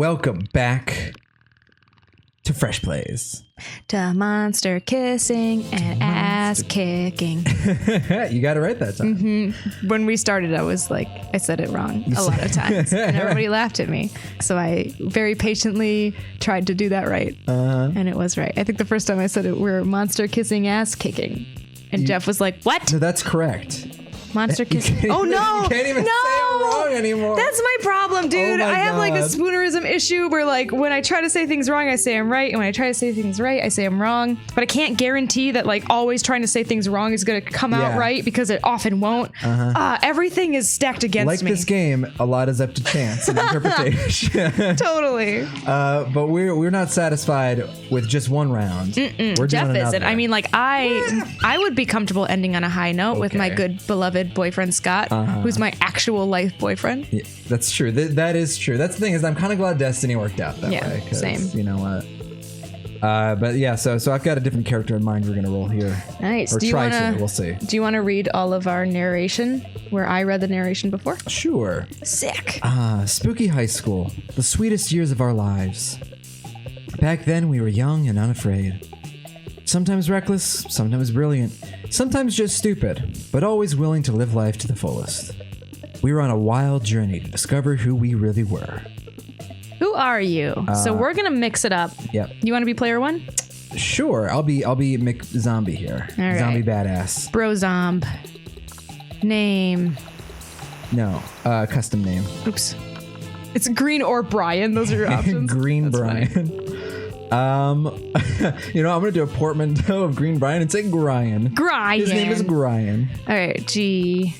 welcome back to FreshPlays. To monster kissing and ass kicking. You got it right that time. Mm-hmm. When we started, I was like, I said it wrong a lot of times. And everybody laughed at me. So I very patiently tried to do that right. And it was right. I think the first time I said it, we're monster kissing ass kicking. And Jeff was like, what? No, that's correct. Monster kissing. Oh, no. You can't even say it wrong anymore. That's my problem, dude. I have like a spoonerism issue where like when I try to say things wrong, I say I'm right. And when I try to say things right, I say I'm wrong. But I can't guarantee that like always trying to say things wrong is going to come out right because it often won't. Everything is stacked against me. Like this game, a lot is up to chance and interpretation. Totally. But we're not satisfied with just one round. We're Jeff doing isn't. another. I mean, like I would be comfortable ending on a high note with my good beloved boyfriend Scott, who's my actual life boyfriend. Yeah, that's true. That is true. That's the thing is I'm kind of glad Destiny worked out that way. Same. You know what? But yeah, so I've got a different character in mind we're gonna roll here. Nice. Or we'll see. Do you want to read all of our narration where I read the narration before? Sure. Sick. Spooky high school, the sweetest years of our lives. Back then we were young and unafraid. Sometimes reckless, sometimes brilliant, sometimes just stupid, but always willing to live life to the fullest. We were on a wild journey to discover who we really were. Who are you? So we're gonna mix it up. Yep. You want to be player one? Sure. I'll be Mick Zombie here. All right. Zombie badass. Bro Zomb. Name. No. Custom name. Oops. It's Green or Brian. Those are your options. Green That's Brian. funny. I'm gonna do a portmanteau of Green Brian and say Gryan. Gryan. His name is Gryan. All right. G.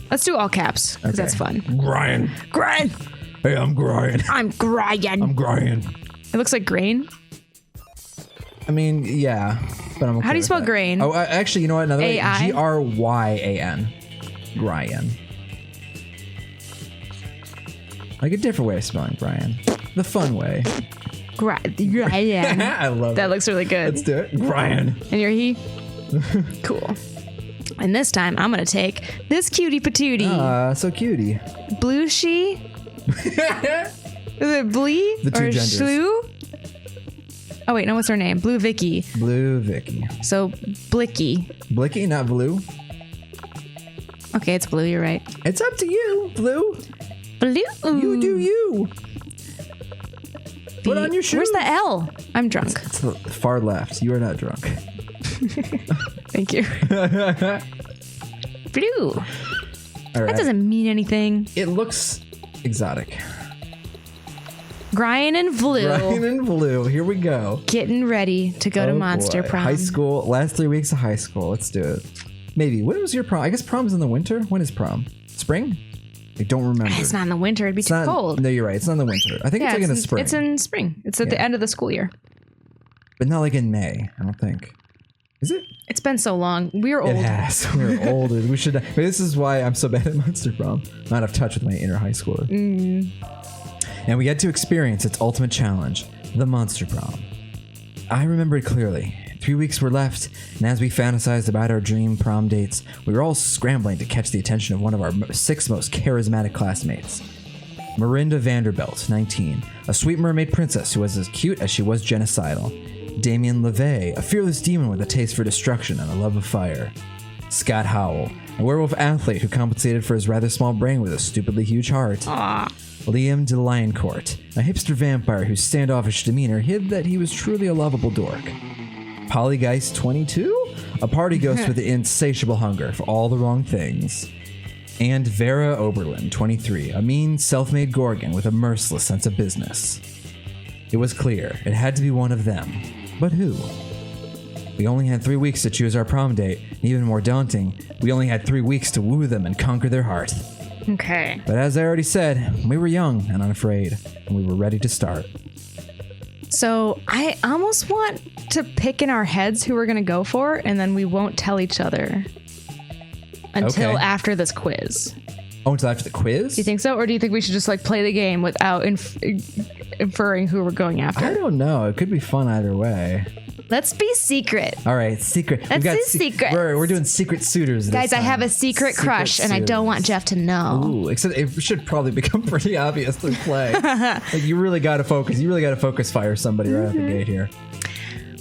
Let's do all caps because that's fun. Gryan. Gryan. Hey, I'm Gryan. I'm Gryan. I'm Gryan. It looks like grain. I mean, yeah, but I'm okay. How do you with spell that. grain? Oh, actually, you know what? Another way. A-I? Gryan. Gryan. Like a different way of spelling Brian. The fun way. Gryan. I love That it. looks really good. Let's do it. Brian. And you're he? Cool. And this time, I'm going to take this cutie patootie. So cutie. Blue she? Is it Blee? The two or genders. Shlu? Oh, wait, no, what's her name? Blue Vicky. Blue Vicky. So, Blicky. Blicky, not Blue. Okay, it's Blue, you're right. It's up to you, Blue. Blue. You do you. Put on your shoes. Where's the L? I'm drunk. It's the far left. You are not drunk. Thank you. Blue. All right. That doesn't mean anything. It looks exotic. Gryan and Blue. Gryan and Blue. Here we go. Getting ready to go to Monster boy. Prom. High school. Last 3 weeks of high school. Let's do it. Maybe. When was your prom? I guess prom's in the winter. When is prom? Spring? I don't remember. It's not in the winter. It'd be too cold. No, you're right. It's not in the winter. I think it's like in the spring. It's in spring. It's at the end of the school year. But not like in May, I don't think. Is it? It's been so long. We're old. It has. We're older. We should. But this is why I'm so bad at Monster Prom. I'm out of touch with my inner high schooler. And we get to experience its ultimate challenge, the Monster Prom. I remember it clearly. 3 weeks were left, and as we fantasized about our dream prom dates, we were all scrambling to catch the attention of one of our 6 most charismatic classmates. Miranda Vanderbilt, 19, a sweet mermaid princess who was as cute as she was genocidal. Damien LeVay, a fearless demon with a taste for destruction and a love of fire. Scott Howell, a werewolf athlete who compensated for his rather small brain with a stupidly huge heart. Liam de Lioncourt, a hipster vampire whose standoffish demeanor hid that he was truly a lovable dork. Polygeist 22, a party ghost with an insatiable hunger for all the wrong things. And Vera Oberlin, 23, a mean, self-made Gorgon with a merciless sense of business. It was clear, it had to be one of them. But who? We only had 3 weeks to choose our prom date, and even more daunting, we only had 3 weeks to woo them and conquer their heart. Okay. But as I already said, we were young and unafraid, and we were ready to start. So I almost want to pick in our heads who we're going to go for, and then we won't tell each other until after this quiz. Oh, until after the quiz? Do you think so? Or do you think we should just like play the game without inferring who we're going after? I don't know. It could be fun either way. Let's be secret. All right, secret. Let's do secrets. We're doing secret suitors this Guys, time. I have a secret crush, and I don't want Jeff to know. Ooh, except it should probably become pretty obvious through play. Like, you really got to focus. You really got to focus fire somebody right out the gate here.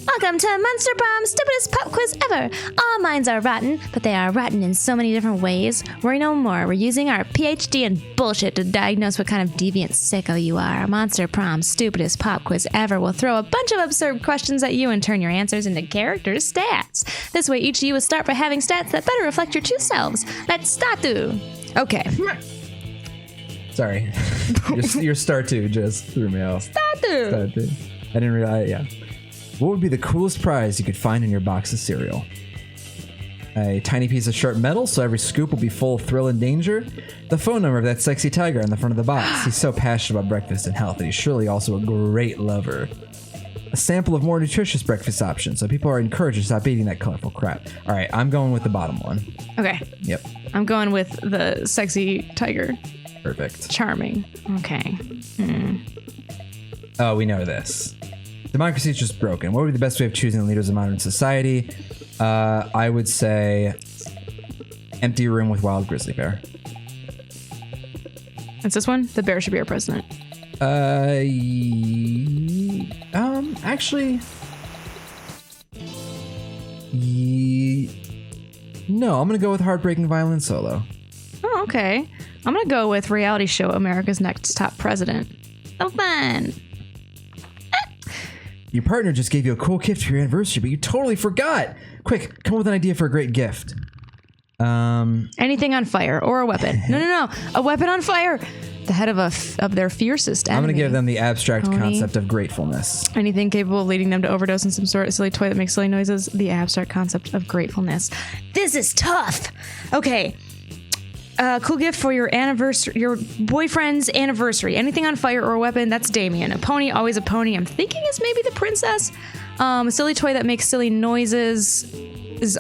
Welcome to Monster Prom, stupidest pop quiz ever. All minds are rotten, but they are rotten in so many different ways. Worry no more. We're using our PhD in bullshit to diagnose what kind of deviant sicko you are. Monster Prom, stupidest pop quiz ever. We'll throw a bunch of absurd questions at you and turn your answers into character stats. This way, each of you will start by having stats that better reflect your true selves. Let's start. Okay. Sorry. your star 2 just threw me off. Star 2. I didn't realize, yeah. What would be the coolest prize you could find in your box of cereal? A tiny piece of sharp metal, so every scoop will be full of thrill and danger. The phone number of that sexy tiger on the front of the box. He's so passionate about breakfast and health, and he's surely also a great lover. A sample of more nutritious breakfast options, so people are encouraged to stop eating that colorful crap. All right, I'm going with the bottom one. Okay. Yep. I'm going with the sexy tiger. Perfect. Charming. Okay. Oh, we know this. Democracy is just broken. What would be the best way of choosing the leaders of modern society? I would say empty room with wild grizzly bear. It's this one? The bear should be our president. Actually, no, I'm going to go with heartbreaking violin solo. Oh, okay. I'm going to go with reality show America's Next Top President. So fun. Your partner just gave you a cool gift for your anniversary, but you totally forgot. Quick, come up with an idea for a great gift. Anything on fire or a weapon. No. A weapon on fire. The head of their fiercest enemy. I'm going to give them the abstract concept of gratefulness. Anything capable of leading them to overdose in some sort of silly toy that makes silly noises. The abstract concept of gratefulness. This is tough. Okay. Cool gift for your anniversary, your boyfriend's anniversary. Anything on fire or a weapon, that's Damien. A pony, always a pony. I'm thinking it's maybe the princess. A silly toy that makes silly noises is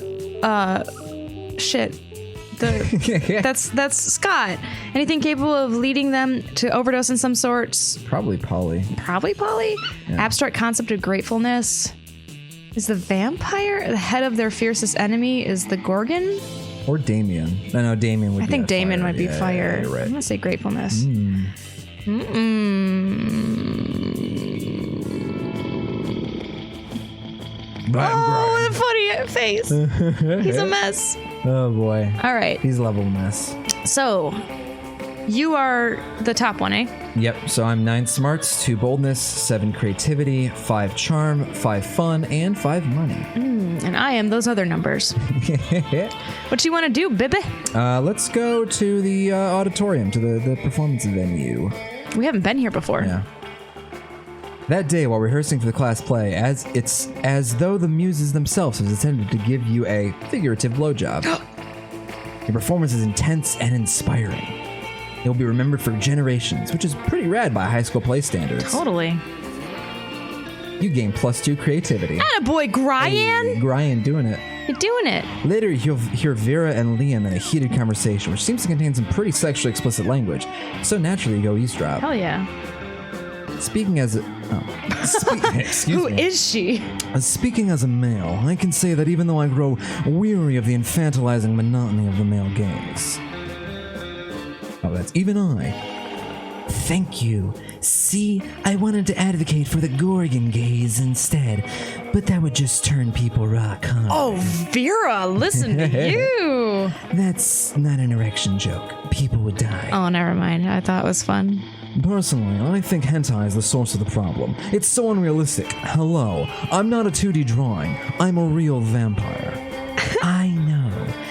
shit. That's Scott. Anything capable of leading them to overdose in some sorts? Probably Polly. Yeah. Abstract concept of gratefulness is the vampire. The head of their fiercest enemy is the Gorgon. Or Damien. No, Damien would be I think Damien might be fire. Yeah, you're right. I'm going to say gratefulness. Oh, the funny face. He's a mess. Oh, boy. All right. He's a level mess. So, you are the top one, eh? Yep. So I'm 9 smarts, 2 boldness, 7 creativity, 5 charm, 5 fun, and 5 money. And I am those other numbers. What you want to do, baby? Let's go to the auditorium, to the performance venue. We haven't been here before. Yeah. That day, while rehearsing for the class play, it's as though the muses themselves have intended to give you a figurative blowjob. Your performance is intense and inspiring. It will be remembered for generations, which is pretty rad by high school play standards. Totally. You gain +2 creativity. Attaboy, Gryan! Hey, Gryan doing it. You're doing it. Later, you'll hear Vera and Liam in a heated conversation, which seems to contain some pretty sexually explicit language. So naturally, you go eavesdrop. Hell yeah. Speaking as a... excuse Who me. is she? Speaking as a male, I can say that even though I grow weary of the infantilizing monotony of the male gaze... Oh, that's even I. Thank you. See, I wanted to advocate for the Gorgon gaze instead, but that would just turn people rock hard. Oh, Vera, listen to you. That's not an erection joke. People would die. Oh, never mind. I thought it was fun. Personally, I think hentai is the source of the problem. It's so unrealistic. Hello, I'm not a 2D drawing. I'm a real vampire. I know.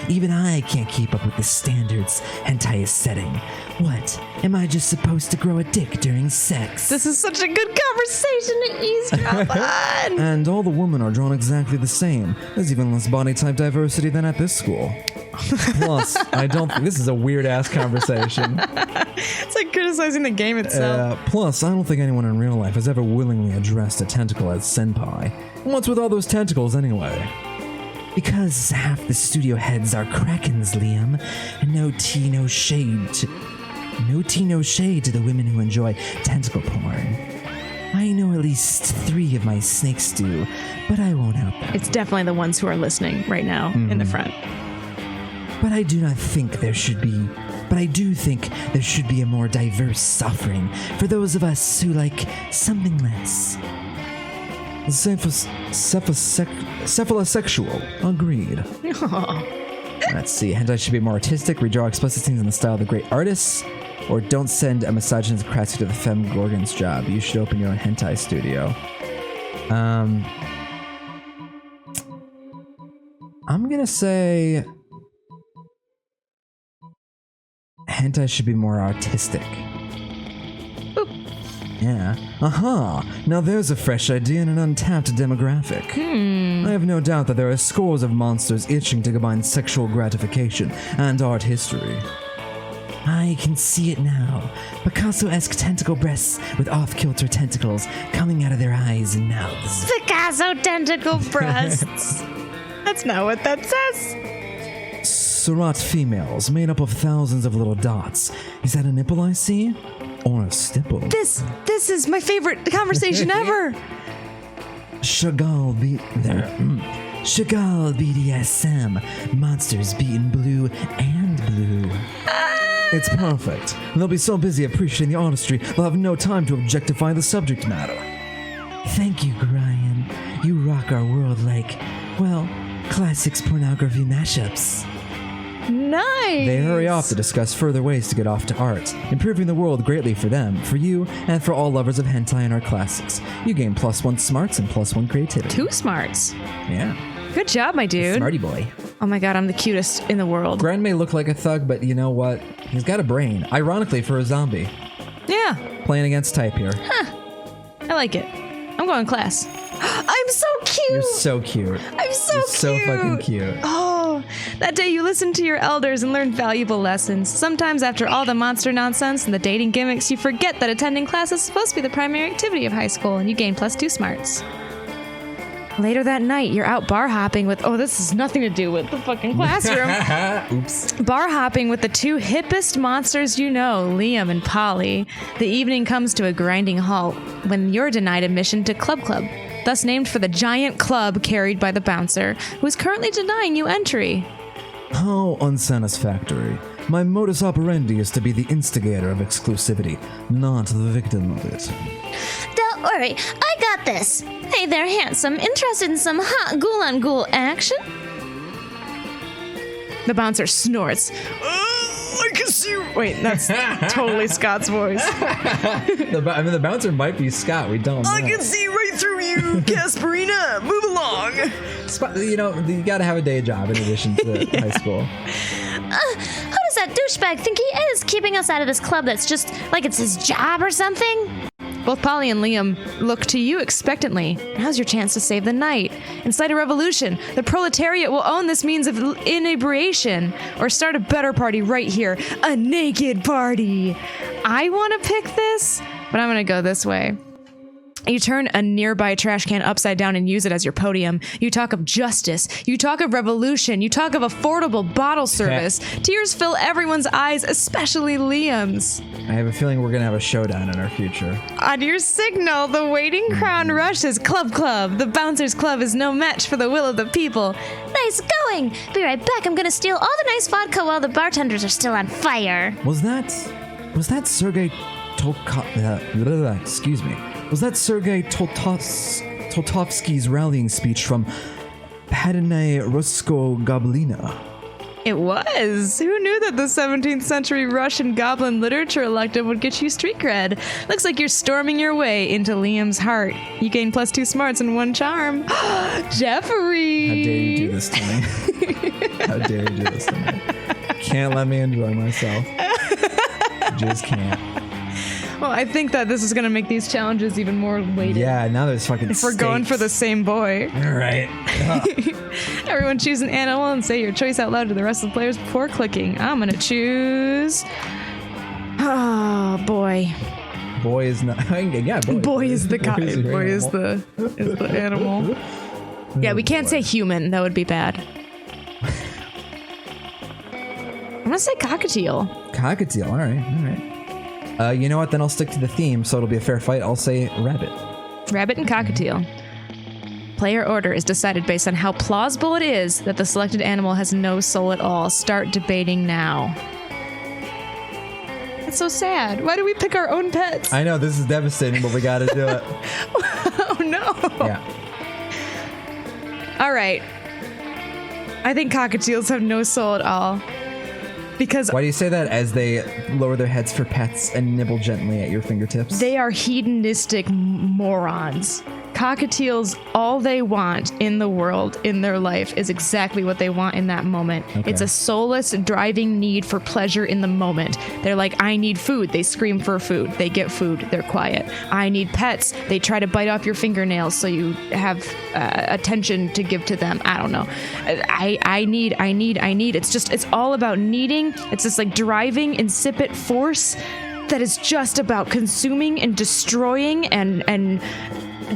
Even I can't keep up with the standards hentai is setting. What? Am I just supposed to grow a dick during sex? This is such a good conversation to eavesdrop on. And all the women are drawn exactly the same. There's even less body type diversity than at this school. Plus, I don't think this is a weird-ass conversation. It's like criticizing the game itself. Plus, I don't think anyone in real life has ever willingly addressed a tentacle as senpai. What's with all those tentacles anyway? Because half the studio heads are krakens, Liam. And no tea, no shade to the women who enjoy tentacle porn. I know at least 3 of my snakes do, but I won't out them. It's definitely the ones who are listening right now in the front. But I do think there should be a more diverse offering for those of us who like something less. Cephalosexual. Agreed. Let's see. Hentai should be more artistic, redraw explicit scenes in the style of the great artists, or don't send a misogynist crassy to the Femme Gorgon's job. You should open your own hentai studio. I'm gonna say hentai should be more artistic. Boop. Yeah. Now there's a fresh idea and an untapped demographic. I have no doubt that there are scores of monsters itching to combine sexual gratification and art history. I can see it now. Picasso-esque tentacle breasts with off-kilter tentacles coming out of their eyes and mouths. Picasso tentacle breasts. That's not what that says. Surat females made up of thousands of little dots. Is that a nipple I see? Or a stipple? This is my favorite conversation ever. Chagall BDSM. Monsters beaten blue and blue. It's perfect. They'll be so busy appreciating the artistry, they'll have no time to objectify the subject matter. Thank you, Brian. You rock our world like, well, classics pornography mashups. Nice. They hurry off to discuss further ways to get off to art, improving the world greatly for them, for you, and for all lovers of hentai and art classics. You gain +1 smarts and +1 creativity. 2 smarts. Yeah. Good job, my dude. Smarty boy. Oh my god, I'm the cutest in the world. Gren may look like a thug, but you know what? He's got a brain. Ironically, for a zombie. Yeah. Playing against type here. I like it. I'm going class. I'm so cute. You're so cute. I'm so You're cute. so fucking cute. Oh, that day you listened to your elders and learned valuable lessons. Sometimes after all the monster nonsense and the dating gimmicks, you forget that attending class is supposed to be the primary activity of high school, and you gain +2 smarts. Later that night, you're out bar hopping with... Oh, this has nothing to do with the fucking classroom. Oops. Bar hopping with the 2 hippest monsters you know, Liam and Polly. The evening comes to a grinding halt when you're denied admission to Club, thus named for the giant club carried by the bouncer, who is currently denying you entry. How unsatisfactory. My modus operandi is to be the instigator of exclusivity, not the victim of it. Don't worry, I got this. Hey there, handsome. Interested in some hot ghoul-on-ghoul action? The bouncer snorts. I can see you. Wait, that's totally Scott's voice. The bouncer might be Scott. We don't know. I can see right through you, Casperina. Move along. You gotta have a day job in addition to high school. Who does that douchebag think he is, keeping us out of this club that's just like it's his job or something? Both Polly and Liam look to you expectantly. Now's your chance to save the night. Incite a revolution. The proletariat will own this means of inebriation. Or start a better party right here. A naked party. I want to pick this, but I'm going to go this way. You turn a nearby trash can upside down and use it as your podium. You talk of justice. You talk of revolution. You talk of affordable bottle service. Tears fill everyone's eyes, especially Liam's. I have a feeling we're going to have a showdown in our future. On your signal, the waiting crowd rushes. Club. The Bouncers Club is no match for the will of the people. Nice going. Be right back. I'm gonna steal all the nice vodka while the bartenders are still on fire. Was that Sergei excuse me. Was that Sergei Totovsky's rallying speech from Padane Rusko Goblina? It was. Who knew that the 17th century Russian goblin literature elective would get you street cred? Looks like you're storming your way into Liam's heart. You gain +2 smarts and 1 charm. Jeffrey! How dare you do this to me? How dare you do this to me? Can't let me enjoy myself. Just can't. Well, I think that this is going to make these challenges even more weighted. Yeah, now there's fucking If we're going for the same boy. All right. Everyone choose an animal and say your choice out loud to the rest of the players before clicking. I'm going to choose... Oh, boy. Boy is not... Yeah, boy. Boy is the guy. Boy is the animal. Yeah, we can't say human. That would be bad. I'm going to say cockatiel. Cockatiel. All right. You know what? Then I'll stick to the theme, so it'll be a fair fight. I'll say rabbit. Rabbit and cockatiel. Player order is decided based on how plausible it is that the selected animal has no soul at all. Start debating now. That's so sad. Why do we pick our own pets? I know, this is devastating, but we gotta do it. Oh, no. Yeah. All right. I think cockatiels have no soul at all. Because Why do you say that as they lower their heads for pets and nibble gently at your fingertips? they are hedonistic morons. Cockatiels, all they want in the world, in their life, is exactly what they want in that moment. Okay. It's a soulless, driving need for pleasure in the moment. They're like, I need food. They scream for food. They get food. They're quiet. I need pets. They try to bite off your fingernails so you have attention to give to them. I don't know. I need. It's all about needing. It's this like driving, insipid force that is just about consuming and destroying and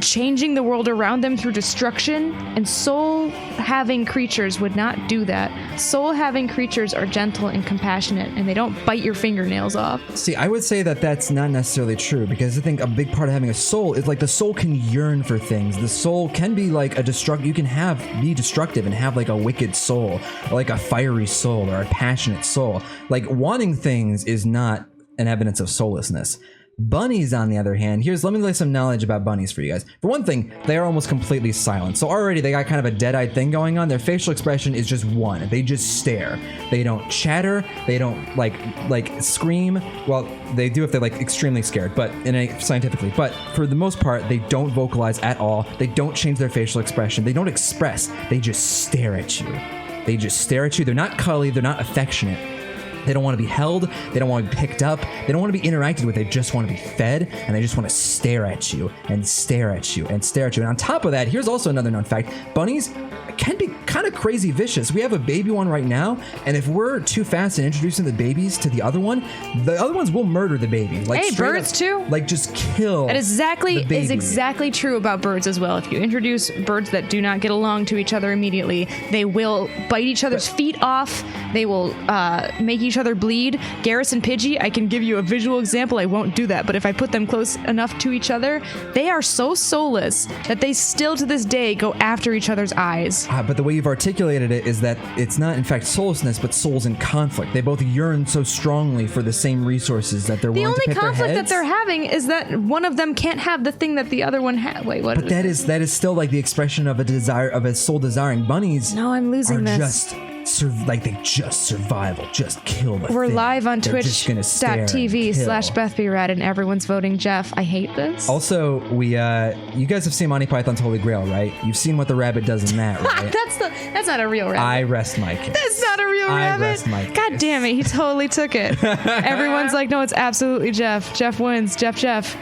changing the world around them through destruction, and soul-having creatures would not do that. Soul-having creatures are gentle and compassionate, and they don't bite your fingernails off. See, I would say that that's not necessarily true, because I think a big part of having a soul is like the soul can yearn for things. The soul can be like you can be destructive and have like a wicked soul, or like a fiery soul, or a passionate soul. Like wanting things is not an evidence of soullessness. Bunnies, on the other hand, let me lay some knowledge about bunnies for you guys. For one thing, they are almost completely silent. So already they got kind of a dead-eyed thing going on. Their facial expression is just one. They just stare. They don't chatter. They don't like scream. Well, they do if they're like extremely scared, but scientifically. But for the most part, they don't vocalize at all. They don't change their facial expression. They don't express. They just stare at you. They just stare at you. They're not cuddly. They're not affectionate. They don't want to be held. They don't want to be picked up. They don't want to be interacted with. They just want to be fed, and they just want to stare at you and stare at you and stare at you. And on top of that, here's also another known fact. Bunnies can be kind of crazy vicious. We have a baby one right now, and if we're too fast in introducing the babies to the other ones will murder the baby. Like, hey, birds too? Like, just kill That the baby. is exactly true about birds as well. If you introduce birds that do not get along to each other immediately, they will bite each other's feet off. They will make each other bleed. Garrus and Pidgey, I can give you a visual example. I won't do that, but if I put them close enough to each other, they are so soulless that they still to this day go after each other's eyes. But the way you've articulated it is that it's not, in fact, soullessness, but souls in conflict. They both yearn so strongly for the same resources that they're willing to pit their heads. The only conflict that they're having is that one of them can't have the thing that the other one has. Wait, what? But that is still like the expression of a desire, of a soul desiring. Bunnies No, I'm losing are this. they just survival, just kill the We're thing. live on They're just gonna stare and kill. twitch.tv/BethBRad, and everyone's voting Jeff. I hate this. Also, you guys have seen Monty Python's Holy Grail, right? You've seen what the rabbit does in that, right? That's not a real rabbit. I rest my case. That's not a real rabbit. Rest my case. God damn it, he totally took it. Everyone's like, no, it's absolutely Jeff. Jeff wins. Jeff.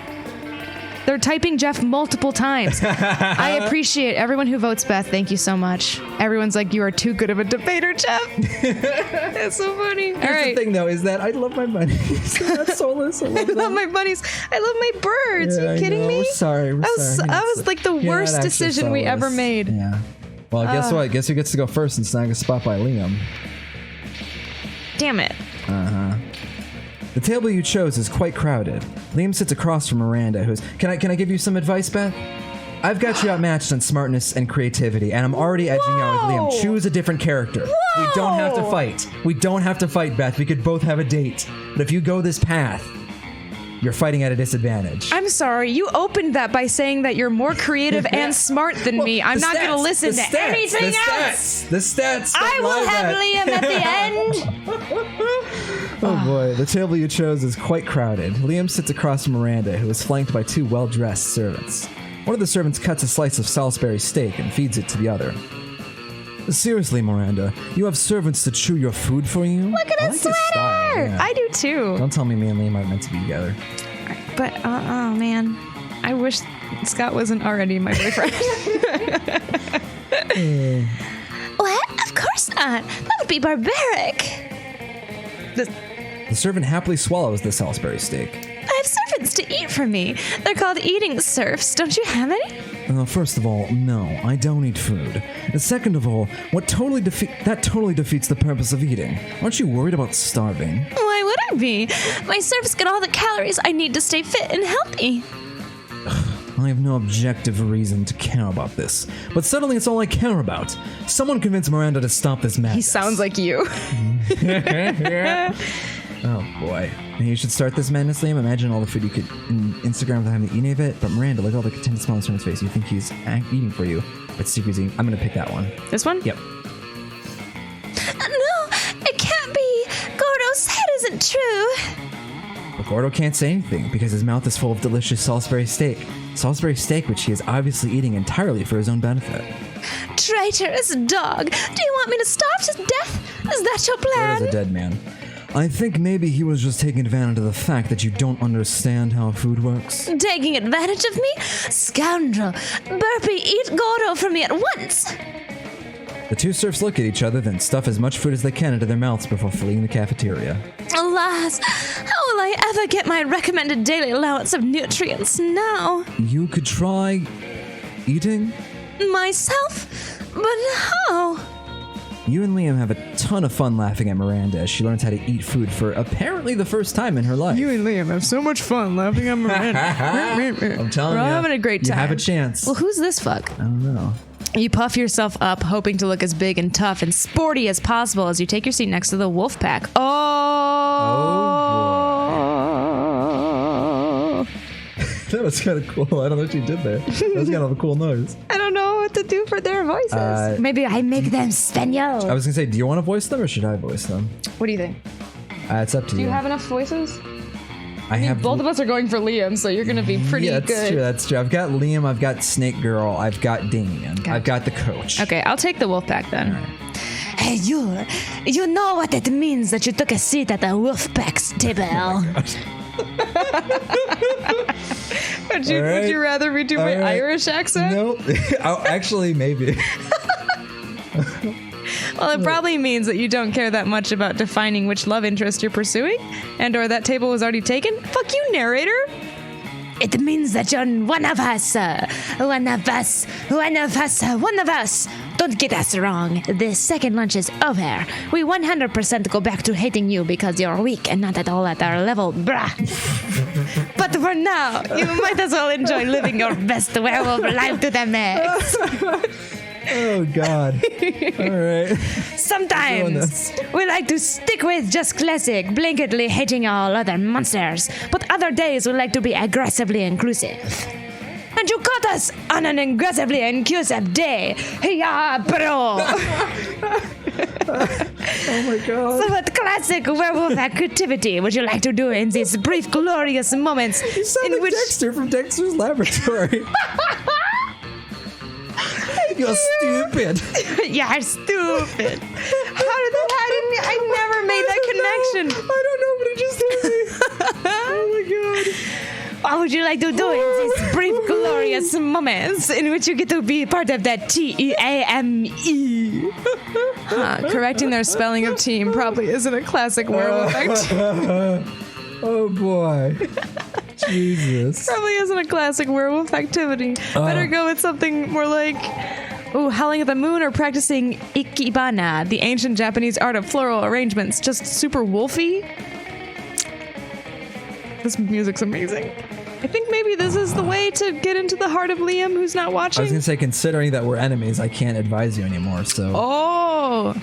They're typing Jeff multiple times. I appreciate everyone who votes Beth. Thank you so much. Everyone's like, you are too good of a debater, Jeff. That's so funny. All right. The thing, though, is that I love my bunnies. They're not soulless. I love my bunnies. I love my birds. Yeah, are you kidding me? Sorry. That was like the worst decision we ever made. Yeah. Well, guess what? Guess who gets to go first and snag a spot by Liam? Damn it. Uh-huh. The table you chose is quite crowded. Liam sits across from Miranda, who's... Can I give you some advice, Beth? I've got you outmatched on smartness and creativity, and I'm already edging you out with Liam. Choose a different character. Whoa. We don't have to fight. We don't have to fight, Beth. We could both have a date. But if you go this path, you're fighting at a disadvantage. I'm sorry. You opened that by saying that you're more creative and smart than me. I'm not going to listen to anything else. The stats. I will have Liam at the end. Oh boy, the table you chose is quite crowded. Liam sits across from Miranda, who is flanked by two well-dressed servants. One of the servants cuts a slice of Salisbury steak and feeds it to the other. Seriously, Miranda, you have servants to chew your food for you? Look at his sweater. Style, yeah. I do too. Don't tell me me and Liam aren't meant to be together. But, oh man. I wish Scott wasn't already my boyfriend. What? Of course not. That would be barbaric. The servant happily swallows the Salisbury steak. I have servants to eat for me. They're called eating serfs. Don't you have any? First of all, no, I don't eat food. And second of all, that totally defeats the purpose of eating. Aren't you worried about starving? Why would I be? My serfs get all the calories I need to stay fit and healthy. I have no objective reason to care about this, but suddenly it's all I care about. Someone convince Miranda to stop this madness. He sounds like you. Oh boy. You should start this madness, Liam. Imagine all the food you could in Instagram without having to eat any of it. But Miranda, look at all the contented smiles on his face. You think he's eating for you, but secretly eating. I'm gonna pick that one. This one? Yep. No, it can't be. Gordo said isn't true. But Gordo can't say anything because his mouth is full of delicious Salisbury steak. Salisbury steak, which he is obviously eating entirely for his own benefit. Traitorous dog. Do you want me to starve to death? Is that your plan? Gordo's a dead man. I think maybe he was just taking advantage of the fact that you don't understand how food works. Taking advantage of me? Scoundrel. Burpee, eat Gordo from me at once. The two serfs look at each other, then stuff as much food as they can into their mouths before fleeing the cafeteria. Alas, how will I ever get my recommended daily allowance of nutrients now? You could try eating? Myself? But how? You and Liam have a ton of fun laughing at Miranda as she learns how to eat food for apparently the first time in her life. You and Liam have so much fun laughing at Miranda. I'm telling We're you. all having a great time. You have a chance. Well, who's this fuck? I don't know. You puff yourself up, hoping to look as big and tough and sporty as possible as you take your seat next to the wolf pack. Oh! That was kind of cool. I don't know what you did there. That was kind of a cool noise. I don't know what to do for their voices. Maybe I make them Spaniel. I was going to say, do you want to voice them or should I voice them? What do you think? It's up to you. Do you have enough voices? I have Both of us are going for Liam, so you're going to be pretty yeah, good. That's true. I've got Liam, I've got Snake Girl, I've got Damien, Okay. I've got the coach. Okay, I'll take the wolf pack then. Hey, you know what it means that you took a seat at the Wolfpack's table. Would you rather me do my Irish accent? No. Oh, actually, maybe. Well, it probably means that you don't care that much about defining which love interest you're pursuing, and or that table was already taken. Fuck you, narrator. It means that you're one of us. One of us. One of us. One of us. Don't get us wrong. The second lunch is over. We 100% go back to hating you because you're weak and not at all at our level, bruh. But for now, you might as well enjoy living your best werewolf life to the max. Oh, God. All right. Sometimes we like to stick with just classic, blanketly hating all other monsters, but other days we like to be aggressively inclusive. And you caught us on an aggressively inclusive day. Yeah, bro. Oh, my God. So what classic werewolf activity would you like to do in these brief, glorious moments You sound in like which... Dexter from Dexter's Laboratory. You're stupid. You're stupid. I never made that connection. I don't know, but it just hit me. Oh, my God. What would you like to do in these brief, glorious moments in which you get to be part of that TEAME? Correcting their spelling of team probably isn't a classic werewolf activity. Oh, boy. Jesus. Probably isn't a classic werewolf activity. Better go with something more like, howling at the moon or practicing ikebana, the ancient Japanese art of floral arrangements. Just super wolfy. This music's amazing. I think maybe this is the way to get into the heart of Liam, who's not I was watching. going to say, considering that we're enemies, I can't advise you anymore, so... Oh,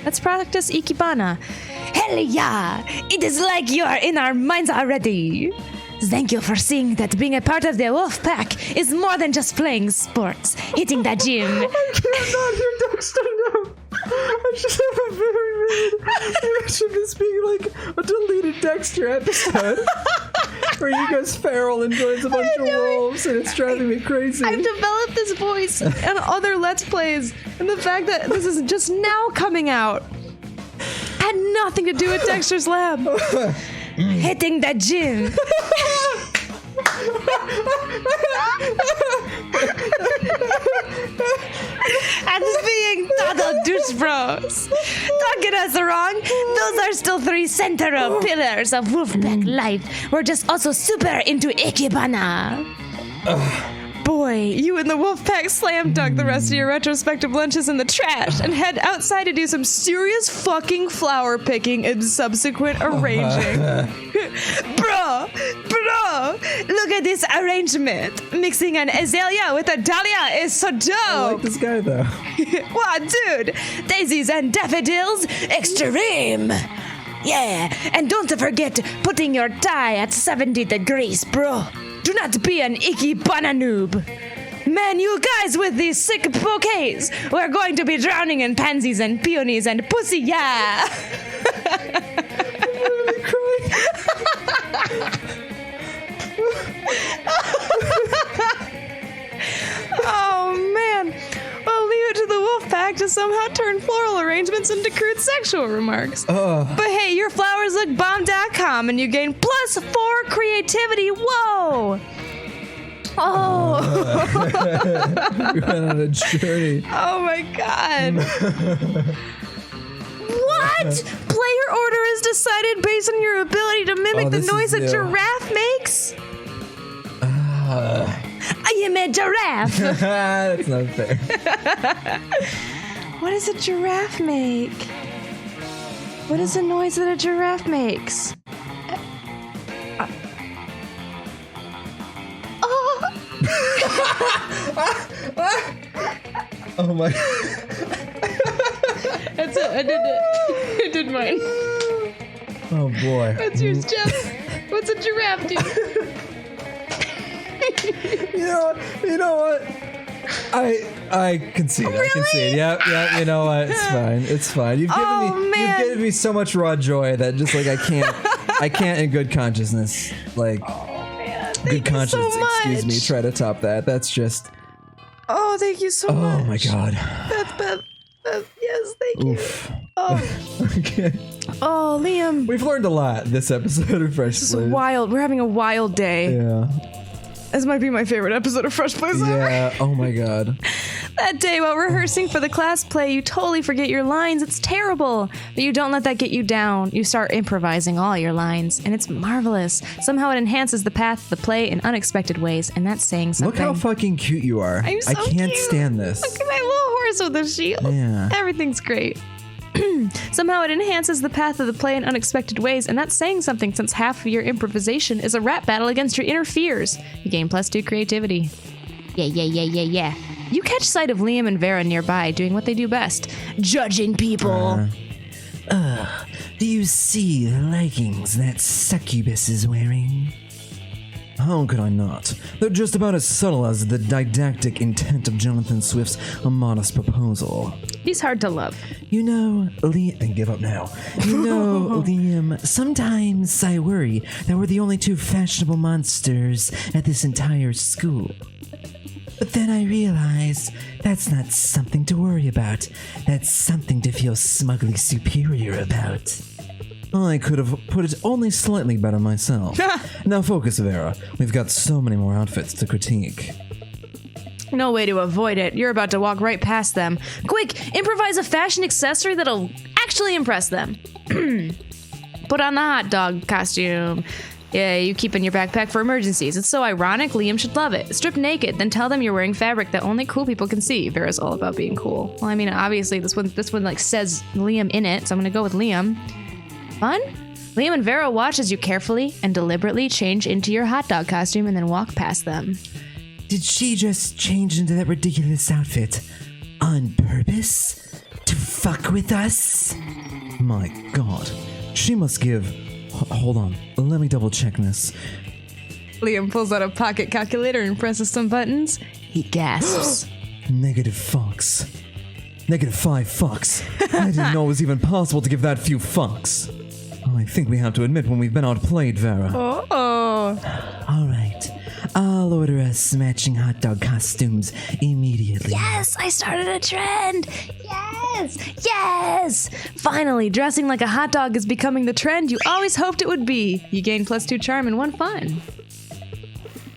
let's practice ikebana. Hell yeah! It is like you are in our minds already. Thank you for seeing that being a part of the wolf pack is more than just playing sports, hitting the gym. I cannot hear Dexter now. I just have a very vivid image of this being like a deleted Dexter episode where he goes feral and joins a bunch of wolves and it's driving me crazy. I've developed this voice and other Let's Plays, and the fact that this is just now coming out had nothing to do with Dexter's Lab. Hitting the gym. And being total douche bros. Don't get us wrong. Those are still three central pillars of Wolfpack life. We're just also super into Ikebana. boy, you and the wolf pack slam dunk the rest of your retrospective lunches in the trash and head outside to do some serious fucking flower picking and subsequent arranging. Bro, look at this arrangement. Mixing an azalea with a dahlia is so dope. I like this guy though. Wow, dude, daisies and daffodils, extreme. Yeah, and don't forget putting your tie at 70 degrees, bro. Do not be an icky bananoob. Man, you guys with these sick bouquets, we're going to be drowning in pansies and peonies and pussy, yeah. Oh, man. I'll leave it to the wolf pack to somehow turn floral arrangements into crude sexual remarks. But hey, your flowers look bomb.com and you gain +4 creativity. Whoa. Oh. We went on a journey. Oh my god. What? Player order is decided based on your ability to mimic the noise a giraffe makes? I am a giraffe. That's not fair. What does a giraffe make? What is the noise that a giraffe makes? Oh my. That's it. I did it. I did mine. Oh boy. That's yours, Jeff. What's a giraffe do? You know what? I concede. Really? I concede. Yeah. You know what? It's fine. You've given me so much raw joy that just like I can't in good consciousness like good conscience. so much. Excuse me. Try to top that. That's just. Oh, thank you so much. Oh my god. Beth, yes, thank Oof. you. Oh, Okay. oh, Liam. We've learned a lot this episode of Fresh This is Plays. wild. We're having a wild day. Yeah. This might be my favorite episode of Fresh Plays ever. Yeah. Oh my god. That day while rehearsing for the class play, you totally forget your lines. It's terrible. But you don't let that get you down. You start improvising all your lines, and it's marvelous. Somehow it enhances the path of the play in unexpected ways, and that's saying something. Look how fucking cute you are. I'm so I can't cute. stand this. Look at my little horse with a shield. Yeah. Everything's great. Somehow it enhances the path of the play in unexpected ways, and that's saying something since half of your improvisation is a rap battle against your inner fears. You gain +2 creativity. Yeah. You catch sight of Liam and Vera nearby doing what they do best, judging people. Do you see the leggings that succubus is wearing? How could I not? They're just about as subtle as the didactic intent of Jonathan Swift's A Modest Proposal. He's hard to love. You know, Liam, give up now. You know, Liam, sometimes I worry that we're the only two fashionable monsters at this entire school. But then I realize that's not something to worry about. That's something to feel smugly superior about. I could have put it only slightly better myself. Now focus, Vera. We've got so many more outfits to critique. No way to avoid it. You're about to walk right past them. Quick, improvise a fashion accessory that'll actually impress them. Put on the hot dog costume. Yeah, you keep in your backpack for emergencies. It's so ironic, Liam should love it. Strip naked, then tell them you're wearing fabric that only cool people can see. Vera's all about being cool. Well, I mean, obviously this one like says Liam in it, so I'm gonna go with Liam. Fun? Liam and Vera watch as you carefully and deliberately change into your hot dog costume and then walk past them. Did she just change into that ridiculous outfit on purpose? To fuck with us? My god. She must give... Hold on. Let me double check this. Liam pulls out a pocket calculator and presses some buttons. He gasps. Negative fucks. Negative 5 fucks. I didn't know it was even possible to give that few fucks. I think we have to admit when we've been outplayed, Vera. Oh. All right. I'll order us matching hot dog costumes immediately. Yes, I started a trend. Yes. Finally, dressing like a hot dog is becoming the trend you always hoped it would be. You gain +2 charm and 1 fun.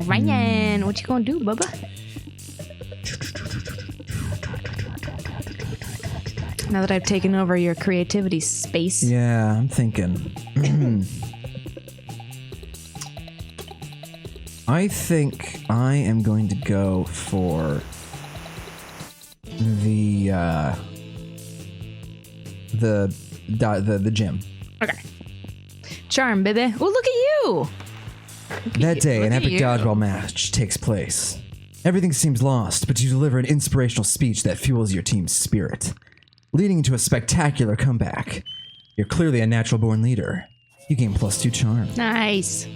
Ryan, what you gonna do, Bubba? Now that I've taken over your creativity space. Yeah, I'm thinking. I think I am going to go for the gym. Okay. Charm, baby. Oh, look at you. That day, an Look at epic you. dodgeball match takes place. Everything seems lost, but you deliver an inspirational speech that fuels your team's spirit, leading into a spectacular comeback. You're clearly a natural-born leader. You gain +2 charm. Nice.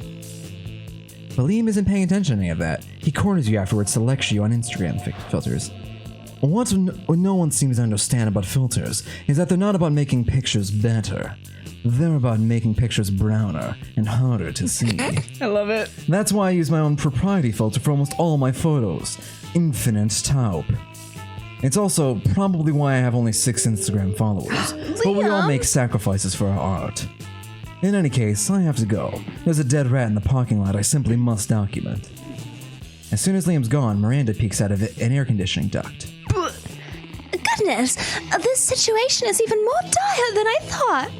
But Liam isn't paying attention to any of that. He corners you afterwards to lecture you on Instagram filters. What no one seems to understand about filters is that they're not about making pictures better. They're about making pictures browner and harder to see. I love it. That's why I use my own proprietary filter for almost all my photos. Infinite Taupe. It's also probably why I have only 6 Instagram followers. But we all make sacrifices for our art. In any case, I have to go. There's a dead rat in the parking lot I simply must document. As soon as Liam's gone, Miranda peeks out of an air conditioning duct. Goodness, this situation is even more dire than I thought.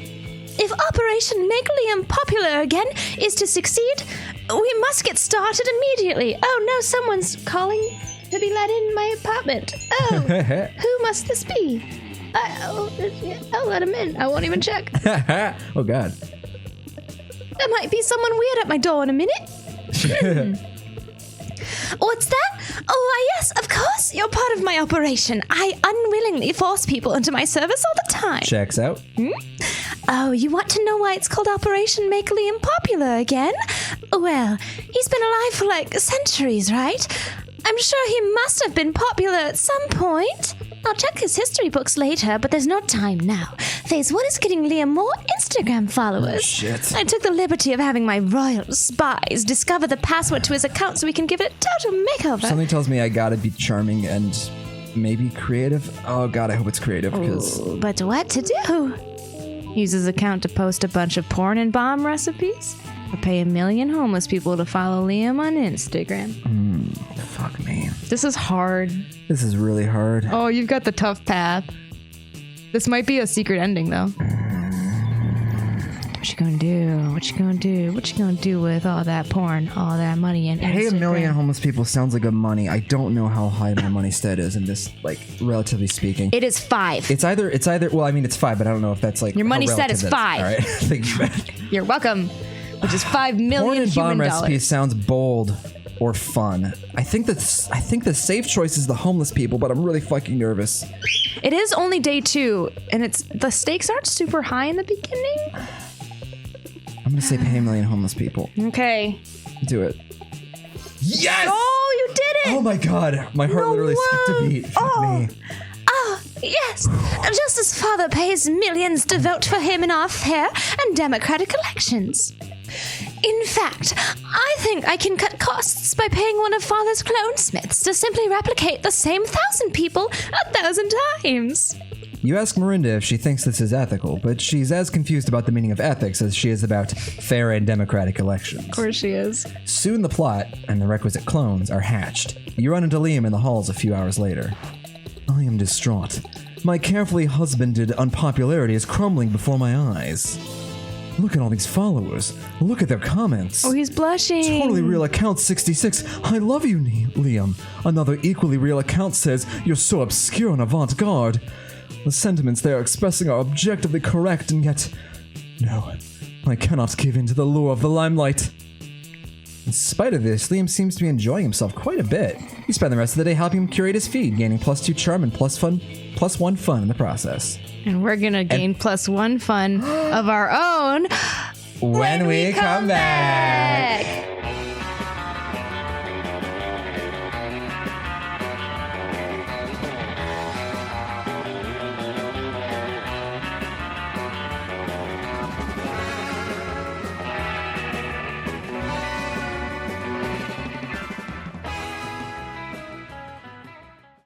If Operation Make Liam Popular Again is to succeed, we must get started immediately. Oh no, someone's calling to be let in my apartment. Oh, who must this be? I'll let him in. I won't even check. Oh god. There might be someone weird at my door in a minute. What's that? Oh, why, yes, of course. You're part of my operation. I unwillingly force people into my service all the time. Checks out. Oh, you want to know why it's called Operation Make Liam Popular Again? Well, he's been alive for like centuries, right? I'm sure he must have been popular at some point. I'll check his history books later, but there's no time now. Phase 1 is getting Liam more Instagram followers. Oh, shit. I took the liberty of having my royal spies discover the password to his account so we can give it a total makeover. Something tells me I gotta be charming and maybe creative. Oh god, I hope it's creative because But what to do? Use his account to post a bunch of porn and bomb recipes? Or pay 1 million homeless people to follow Liam on Instagram? fuck me. This is hard. This is really hard. Oh, you've got the tough path. This might be a secret ending, though. What you gonna do? What you gonna do? What you gonna do with all that porn, all that money, and Hey, Instagram? 1 million homeless people sounds like good money. I don't know how high my money stat is in this, like, relatively speaking. It is 5. It's either, well, I mean, it's 5, but I don't know if that's like Your money how stat is relative that 5. All right, thank you, Beth. You're welcome. Which is 5 million Porn and human bomb dollars. recipes sounds bold or fun. I think the safe choice is the homeless people, but I'm really fucking nervous. It is only day 2, and the stakes aren't super high in the beginning. I'm gonna say pay 1 million homeless people. Okay. Do it. Yes! Oh, you did it! Oh my god, my heart No literally skipped a way. beat. Fuck me. Oh, yes. Just as father pays millions to vote for him in our fair and democratic elections. In fact, I think I can cut costs by paying one of father's clonesmiths to simply replicate the same 1,000 people 1,000 times. You ask Miranda if she thinks this is ethical, but she's as confused about the meaning of ethics as she is about fair and democratic elections. Of course she is. Soon the plot and the requisite clones are hatched. You run into Liam in the halls a few hours later. I am distraught. My carefully husbanded unpopularity is crumbling before my eyes. Look at all these followers. Look at their comments. Oh, he's blushing. Totally real account 66. I love you, Liam. Another equally real account says you're so obscure and avant-garde. The sentiments they are expressing are objectively correct, and yet... No, I cannot give in to the lure of the limelight. In spite of this, Liam seems to be enjoying himself quite a bit. You spend the rest of the day helping him curate his feed, gaining +2 charm and +1 fun in the process. And we're gonna gain +1 fun of our own When we come back.